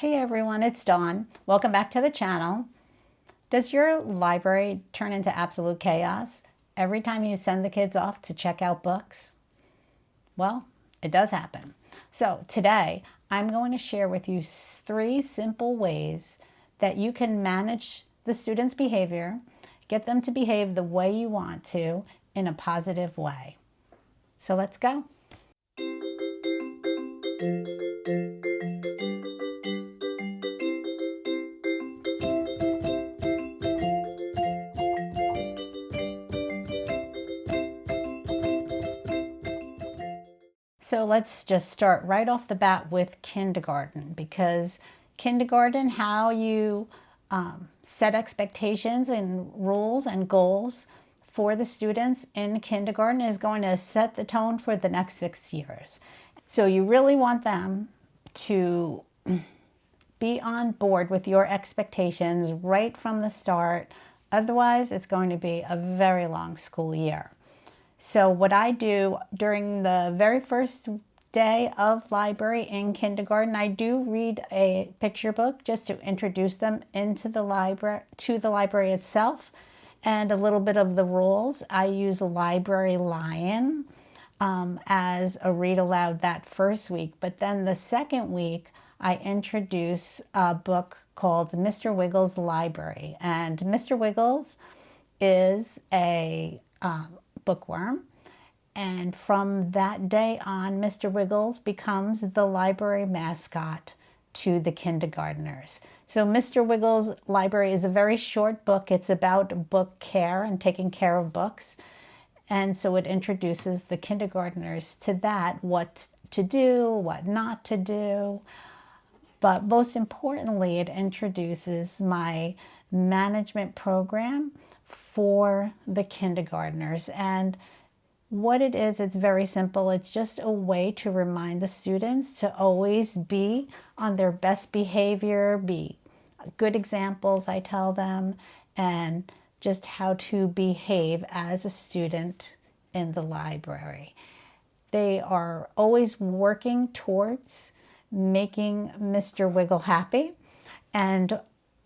Hey everyone, it's Dawn. Welcome back to the channel. Does your library turn into absolute chaos every time you send the kids off to check out books? Well, it does happen. So today I'm going to share with you 3 simple ways that you can manage the students' behavior, get them to behave the way you want to in a positive way. So let's go. So let's just start right off the bat with kindergarten, because kindergarten, how you set expectations and rules and goals for the students in kindergarten is going to set the tone for the next 6 years. So you really want them to be on board with your expectations right from the start. Otherwise, it's going to be a very long school year. So what I do during the very first day of library in kindergarten, I do read a picture book just to introduce them into the library, to the library itself, and a little bit of the rules. I use Library Lion as a read aloud that first week, but then the second week I introduce a book called Mr. Wiggles' Library, and Mr. Wiggles is a bookworm. And from that day on, Mr. Wiggles becomes the library mascot to the kindergartners. So Mr. Wiggles' Library is a very short book. It's about book care and taking care of books. And so it introduces the kindergartners to that, what to do, what not to do. But most importantly, it introduces my management program for the kindergartners. And what it is, it's very simple. It's just a way to remind the students to always be on their best behavior, be good examples, I tell them, and just how to behave as a student in the library. They are always working towards making Mr. Wiggle happy. And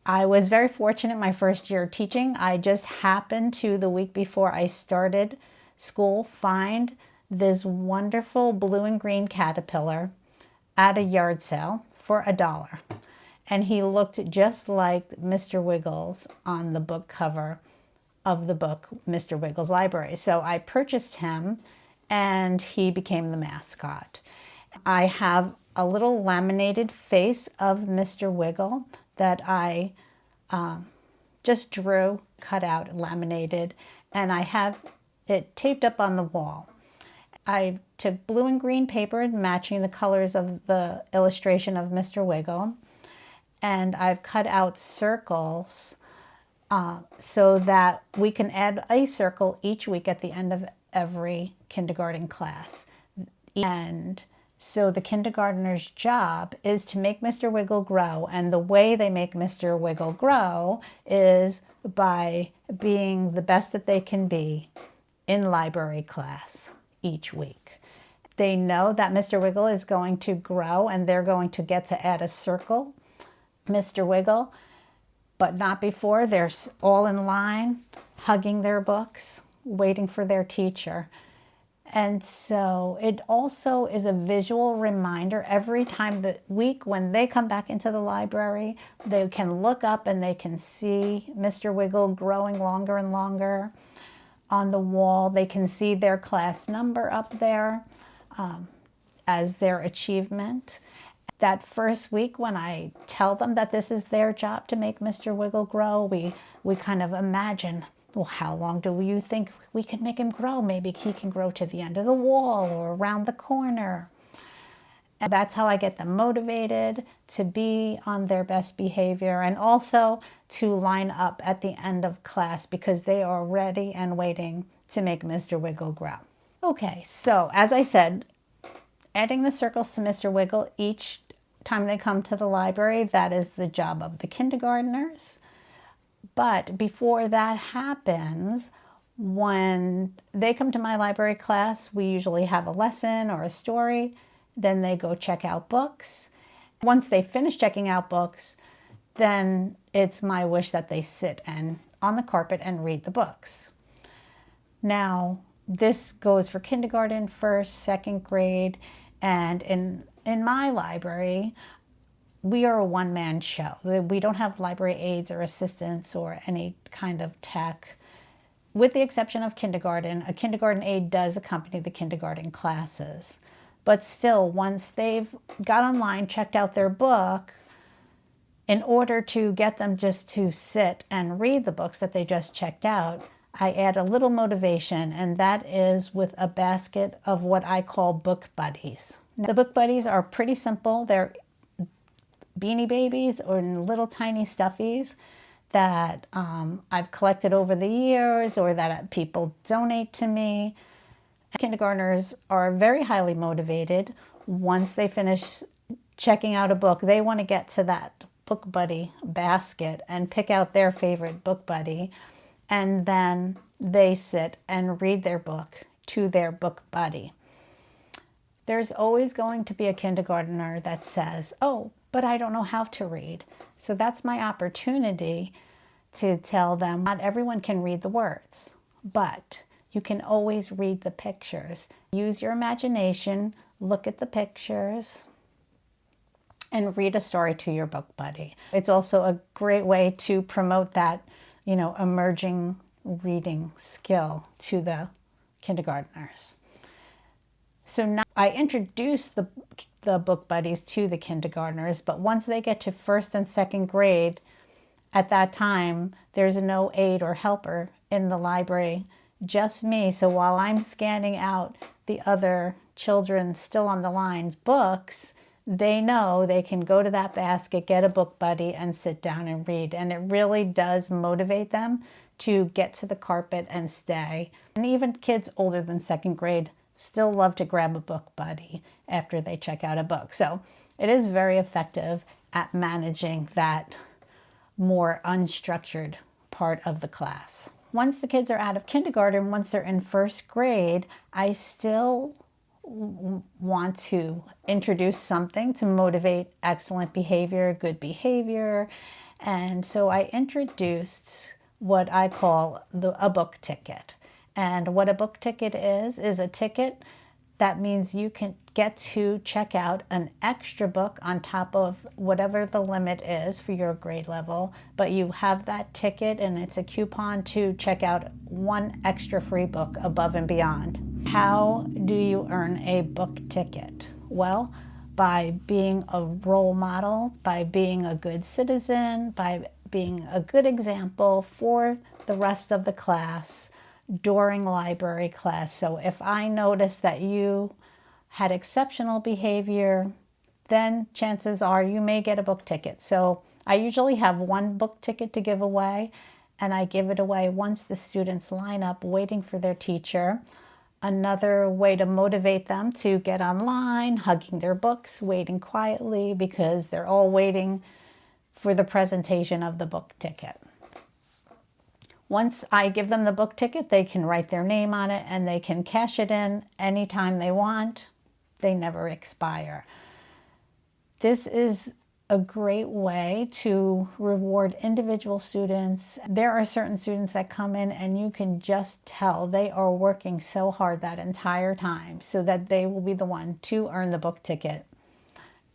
I was very fortunate my first year teaching. I just happened to, the week before I started school, find this wonderful blue and green caterpillar at a yard sale for $1. And he looked just like Mr. Wiggles on the book cover of the book, Mr. Wiggles' Library. So I purchased him and he became the mascot. I have a little laminated face of Mr. Wiggle that I just drew, cut out, laminated, and I have it taped up on the wall. I took blue and green paper matching the colors of the illustration of Mr. Wiggle, and I've cut out circles so that we can add a circle each week at the end of every kindergarten class. And so the kindergartner's job is to make Mr. Wiggle grow, and the way they make Mr. Wiggle grow is by being the best that they can be in library class each week. They know that Mr. Wiggle is going to grow and they're going to get to add a circle, Mr. Wiggle, but not before. They're all in line, hugging their books, waiting for their teacher. And so it also is a visual reminder every time the week when they come back into the library, they can look up and they can see Mr. Wiggle growing longer and longer. On the wall, they can see their class number up there as their achievement. That first week when I tell them that this is their job to make Mr. Wiggle grow, we kind of imagine, well, how long do you think we can make him grow? Maybe he can grow to the end of the wall or around the corner. And that's how I get them motivated to be on their best behavior, and also to line up at the end of class because they are ready and waiting to make Mr. Wiggle grow. Okay, so as I said, adding the circles to Mr. Wiggle each time they come to the library, that is the job of the kindergartners. But before that happens, when they come to my library class, we usually have a lesson or a story. Then they go check out books. Once they finish checking out books, then it's my wish that they sit on the carpet and read the books. Now, this goes for kindergarten, first, second grade, and in my library, we are a one-man show. We don't have library aides or assistants or any kind of tech. With the exception of kindergarten, a kindergarten aide does accompany the kindergarten classes. But still, once they've got online, checked out their book, in order to get them just to sit and read the books that they just checked out, I add a little motivation, and that is with a basket of what I call book buddies. The book buddies are pretty simple. They're Beanie Babies or little tiny stuffies that I've collected over the years or that people donate to me. Kindergartners are very highly motivated. Once they finish checking out a book, they want to get to that book buddy basket and pick out their favorite book buddy, and then they sit and read their book to their book buddy. There's always going to be a kindergartner that says, "Oh, but I don't know how to read." So that's my opportunity to tell them not everyone can read the words, but you can always read the pictures. Use your imagination, look at the pictures, and read a story to your book buddy. It's also a great way to promote that, emerging reading skill to the kindergartners. So now I introduce the book buddies to the kindergartners, but once they get to first and second grade, at that time, there's no aide or helper in the library, just me. So while I'm scanning out the other children still on the line's books, they know they can go to that basket, get a book buddy, and sit down and read. And it really does motivate them to get to the carpet and stay. And even kids older than second grade still love to grab a book buddy after they check out a book. So it is very effective at managing that more unstructured part of the class. Once the kids are out of kindergarten, once they're in first grade, I still want to introduce something to motivate excellent behavior, good behavior. And so I introduced what I call a book ticket. And what a book ticket is a ticket that means you can get to check out an extra book on top of whatever the limit is for your grade level, but you have that ticket and it's a coupon to check out one extra free book above and beyond. How do you earn a book ticket? Well, by being a role model, by being a good citizen, by being a good example for the rest of the class during library class. So if I notice that you had exceptional behavior, then chances are you may get a book ticket. So I usually have one book ticket to give away, and I give it away once the students line up waiting for their teacher. Another way to motivate them to get online, hugging their books, waiting quietly because they're all waiting for the presentation of the book ticket. Once I give them the book ticket, they can write their name on it and they can cash it in anytime they want. They never expire. This is a great way to reward individual students. There are certain students that come in and you can just tell they are working so hard that entire time so that they will be the one to earn the book ticket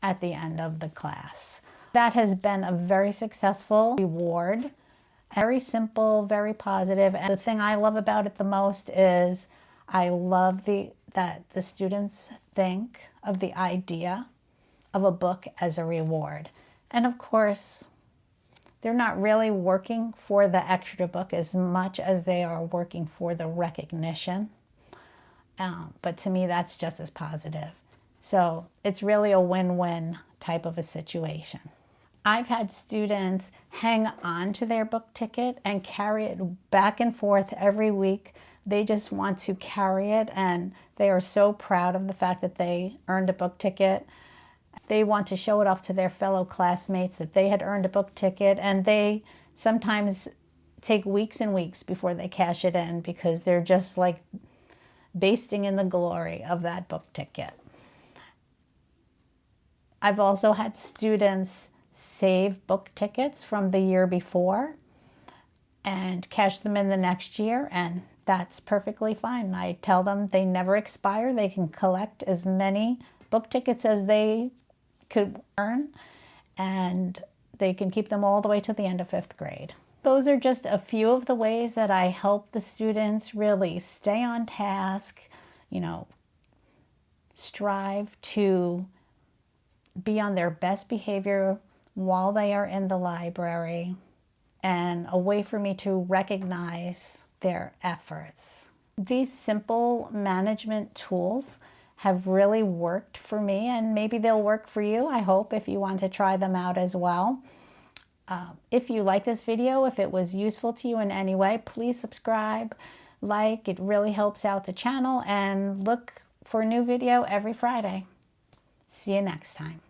at the end of the class. That has been a very successful reward. Very simple, very positive. And the thing I love about it the most is I love that the students think of the idea of a book as a reward. And of course, they're not really working for the extra book as much as they are working for the recognition. But to me, that's just as positive. So it's really a win-win type of a situation. I've had students hang on to their book ticket and carry it back and forth every week. They just want to carry it, and they are so proud of the fact that they earned a book ticket. They want to show it off to their fellow classmates that they had earned a book ticket, and they sometimes take weeks and weeks before they cash it in because they're just like basting in the glory of that book ticket. I've also had students save book tickets from the year before and cash them in the next year, and that's perfectly fine. I tell them they never expire. They can collect as many book tickets as they could earn, and they can keep them all the way to the end of 5th grade. Those are just a few of the ways that I help the students really stay on task, you know, strive to be on their best behavior while they are in the library, and a way for me to recognize their efforts. These simple management tools have really worked for me, and maybe they'll work for you, I hope, if you want to try them out as well. If you like this video, if it was useful to you in any way, please subscribe, like, it really helps out the channel, and look for a new video every Friday. See you next time.